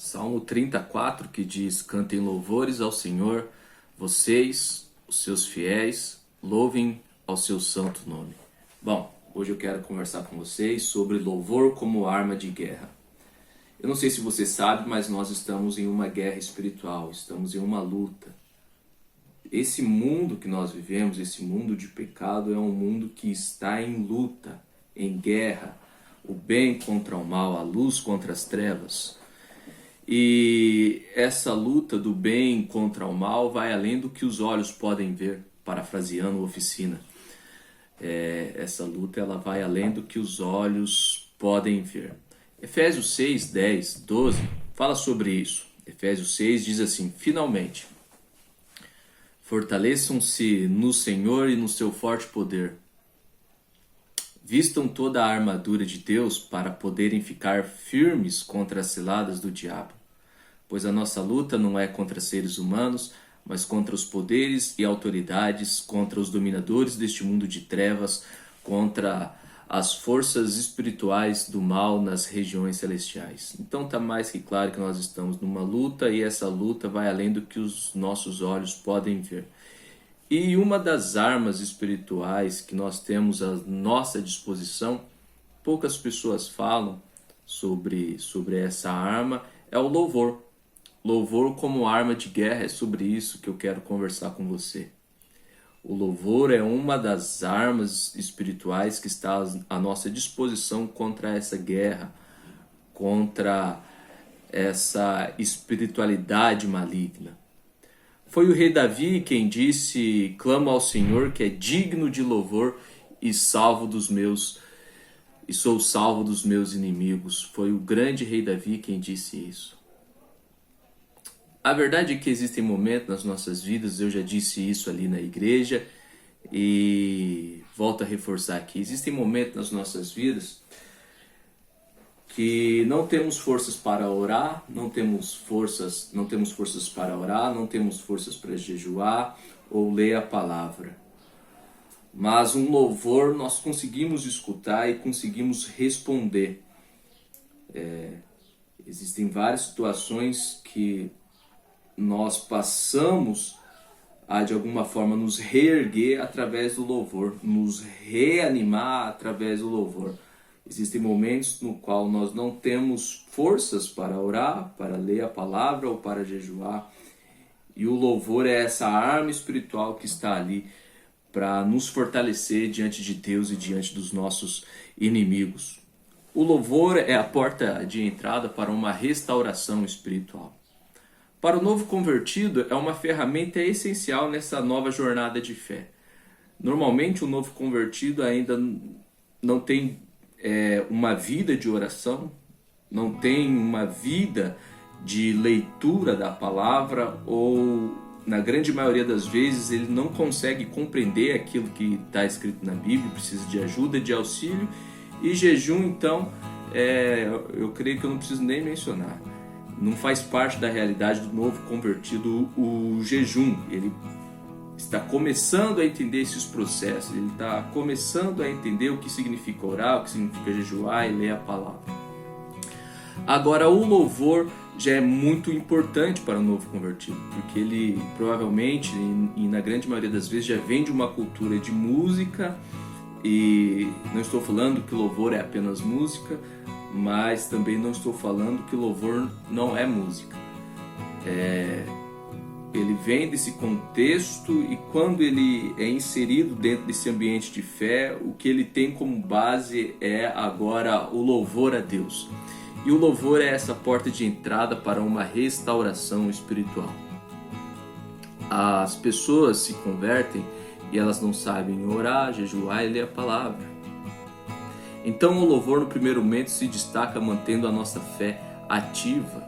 Salmo 34, que diz: cantem louvores ao Senhor, vocês, os seus fiéis, louvem ao seu santo nome. Bom, hoje eu quero conversar com vocês sobre louvor como arma de guerra. Eu não sei se você sabe, mas nós estamos em uma guerra espiritual, estamos em uma luta. Esse mundo que nós vivemos, esse mundo de pecado, é um mundo que está em luta, em guerra. O bem contra o mal, a luz contra as trevas. E essa luta do bem contra o mal vai além do que os olhos podem ver, parafraseando Oficina. Essa luta ela vai além do que os olhos podem ver. Efésios 6, 10, 12 fala sobre isso. Efésios 6 diz assim: finalmente, fortaleçam-se no Senhor e no seu forte poder. Vistam toda a armadura de Deus para poderem ficar firmes contra as ciladas do diabo. Pois a nossa luta não é contra seres humanos, mas contra os poderes e autoridades, contra os dominadores deste mundo de trevas, contra as forças espirituais do mal nas regiões celestiais. Então está mais que claro que nós estamos numa luta, e essa luta vai além do que os nossos olhos podem ver. E uma das armas espirituais que nós temos à nossa disposição, poucas pessoas falam sobre essa arma, é o louvor. Louvor como arma de guerra, é sobre isso que eu quero conversar com você. O louvor é uma das armas espirituais que está à nossa disposição contra essa guerra, contra essa espiritualidade maligna. Foi o rei Davi quem disse: clamo ao Senhor que é digno de louvor e sou salvo dos meus inimigos. Foi o grande rei Davi quem disse isso. A verdade é que existem momentos nas nossas vidas, eu já disse isso ali na igreja e volto a reforçar aqui. Existem momentos nas nossas vidas que não temos forças para orar, não temos forças para orar, não temos forças para jejuar ou ler a palavra. Mas um louvor nós conseguimos escutar e conseguimos responder. Existem várias situações que nós passamos a de alguma forma nos reerguer através do louvor, nos reanimar através do louvor. Existem momentos no qual nós não temos forças para orar, para ler a palavra ou para jejuar. E o louvor é essa arma espiritual que está ali para nos fortalecer diante de Deus e diante dos nossos inimigos. O louvor é a porta de entrada para uma restauração espiritual. Para o novo convertido, é uma ferramenta essencial nessa nova jornada de fé. Normalmente, o novo convertido ainda não tem uma vida de oração, não tem uma vida de leitura da palavra, ou, na grande maioria das vezes, ele não consegue compreender aquilo que está escrito na Bíblia, precisa de ajuda, de auxílio. E jejum, então, eu creio que eu não preciso nem mencionar. Não faz parte da realidade do novo convertido o jejum. Ele está começando a entender esses processos, ele está começando a entender o que significa orar, o que significa jejuar e ler a palavra. Agora, o louvor já é muito importante para o novo convertido, porque ele provavelmente, e na grande maioria das vezes, já vem de uma cultura de música. E não estou falando que louvor é apenas música, mas também não estou falando que louvor não é música. Ele vem desse contexto, e quando ele é inserido dentro desse ambiente de fé, o que ele tem como base é agora o louvor a Deus. E o louvor é essa porta de entrada para uma restauração espiritual. As pessoas se convertem e elas não sabem orar, jejuar e ler a palavra. Então o louvor no primeiro momento se destaca mantendo a nossa fé ativa.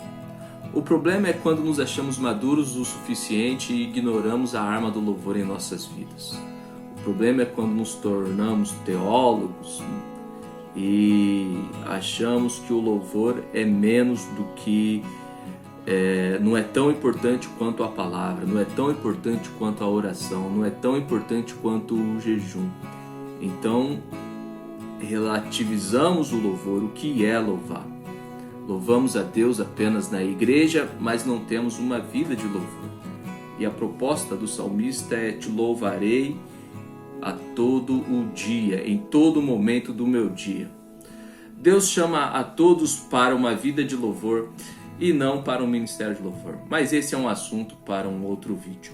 O problema é quando nos achamos maduros o suficiente e ignoramos a arma do louvor em nossas vidas. O problema é quando nos tornamos teólogos e achamos que o louvor é menos do que não é tão importante quanto a palavra, não é tão importante quanto a oração, não é tão importante quanto o jejum. Então relativizamos o louvor, o que é louvar. Louvamos a Deus apenas na igreja, mas não temos uma vida de louvor. E a proposta do salmista é: te louvarei a todo o dia, em todo momento do meu dia. Deus chama a todos para uma vida de louvor e não para um ministério de louvor. Mas esse é um assunto para um outro vídeo.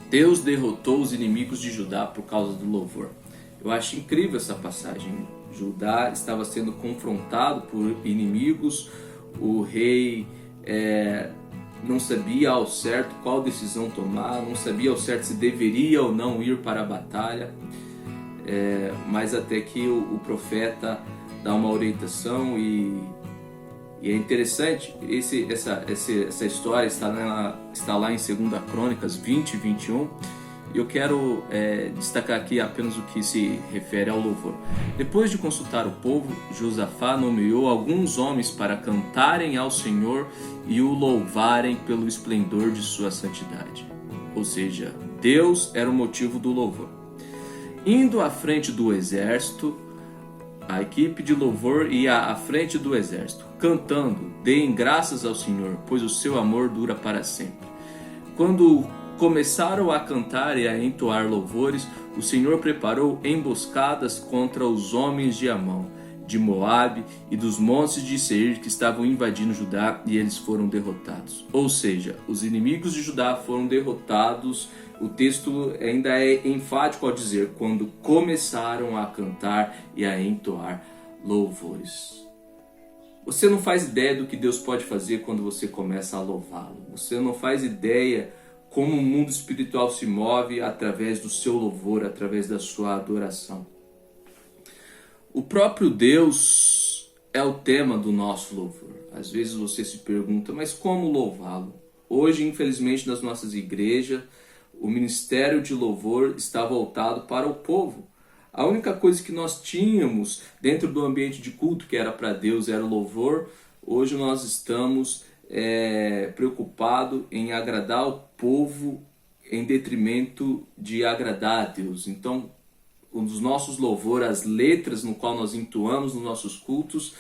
Deus derrotou os inimigos de Judá por causa do louvor. Eu acho incrível essa passagem. Judá estava sendo confrontado por inimigos, o rei não sabia ao certo qual decisão tomar, não sabia ao certo se deveria ou não ir para a batalha, mas até que o profeta dá uma orientação e é interessante, essa história está lá em 2 Crônicas 20 e 21, e eu quero destacar aqui apenas o que se refere ao louvor. Depois de consultar o povo, Josafá nomeou alguns homens para cantarem ao Senhor e o louvarem pelo esplendor de sua santidade. Ou seja, Deus era o motivo do louvor. Indo à frente do exército, a equipe de louvor ia à frente do exército, cantando: deem graças ao Senhor, pois o seu amor dura para sempre. Quando começaram a cantar e a entoar louvores, o Senhor preparou emboscadas contra os homens de Amon, de Moabe e dos montes de Seir que estavam invadindo Judá, e eles foram derrotados. Ou seja, os inimigos de Judá foram derrotados. O texto ainda é enfático ao dizer: quando começaram a cantar e a entoar louvores. Você não faz ideia do que Deus pode fazer quando você começa a louvá-lo. Você não faz ideia como o mundo espiritual se move através do seu louvor, através da sua adoração. O próprio Deus é o tema do nosso louvor. Às vezes você se pergunta: mas como louvá-lo? Hoje, infelizmente, nas nossas igrejas, o ministério de louvor está voltado para o povo. A única coisa que nós tínhamos dentro do ambiente de culto que era para Deus era o louvor. Hoje nós estamos preocupados em agradar o povo em detrimento de agradar a Deus. Então, os nossos louvores, as letras no qual nós entoamos nos nossos cultos,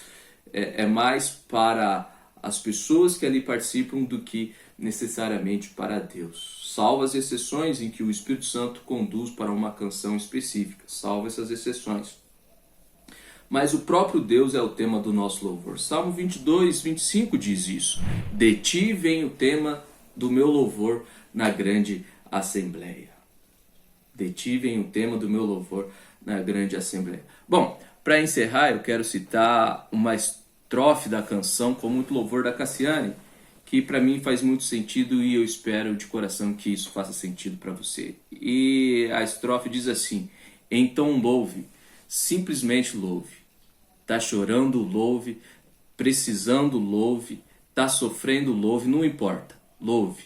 é mais para as pessoas que ali participam do que necessariamente para Deus. Salvo as exceções em que o Espírito Santo conduz para uma canção específica. Salvo essas exceções. Mas o próprio Deus é o tema do nosso louvor. Salmo 22, 25 diz isso: de ti vem o tema do meu louvor na grande assembleia. De ti vem o tema do meu louvor na grande assembleia. Bom, para encerrar, eu quero citar uma estrofe da canção Com Muito Louvor, da Cassiane, que para mim faz muito sentido e eu espero de coração que isso faça sentido para você. E a estrofe diz assim: então louve, simplesmente louve. Tá chorando, louve. Precisando, louve. Tá sofrendo, louve. Não importa, louve.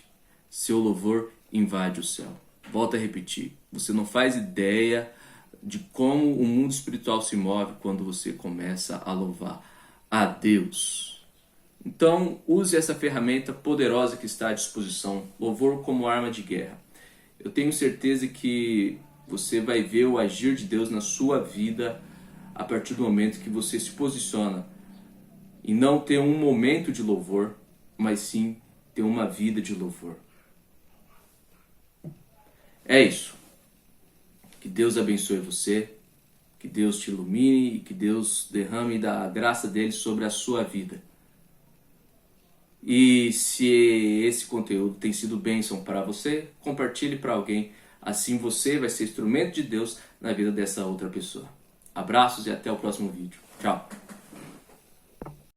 Seu louvor invade o céu. Volto a repetir, você não faz ideia de como o mundo espiritual se move quando você começa a louvar a Deus. Então, use essa ferramenta poderosa que está à disposição, louvor como arma de guerra. Eu tenho certeza que você vai ver o agir de Deus na sua vida a partir do momento que você se posiciona e não ter um momento de louvor, mas sim ter uma vida de louvor. É isso. Que Deus abençoe você, que Deus te ilumine e que Deus derrame da graça dele sobre a sua vida. E se esse conteúdo tem sido bênção para você, compartilhe para alguém. Assim você vai ser instrumento de Deus na vida dessa outra pessoa. Abraços e até o próximo vídeo. Tchau.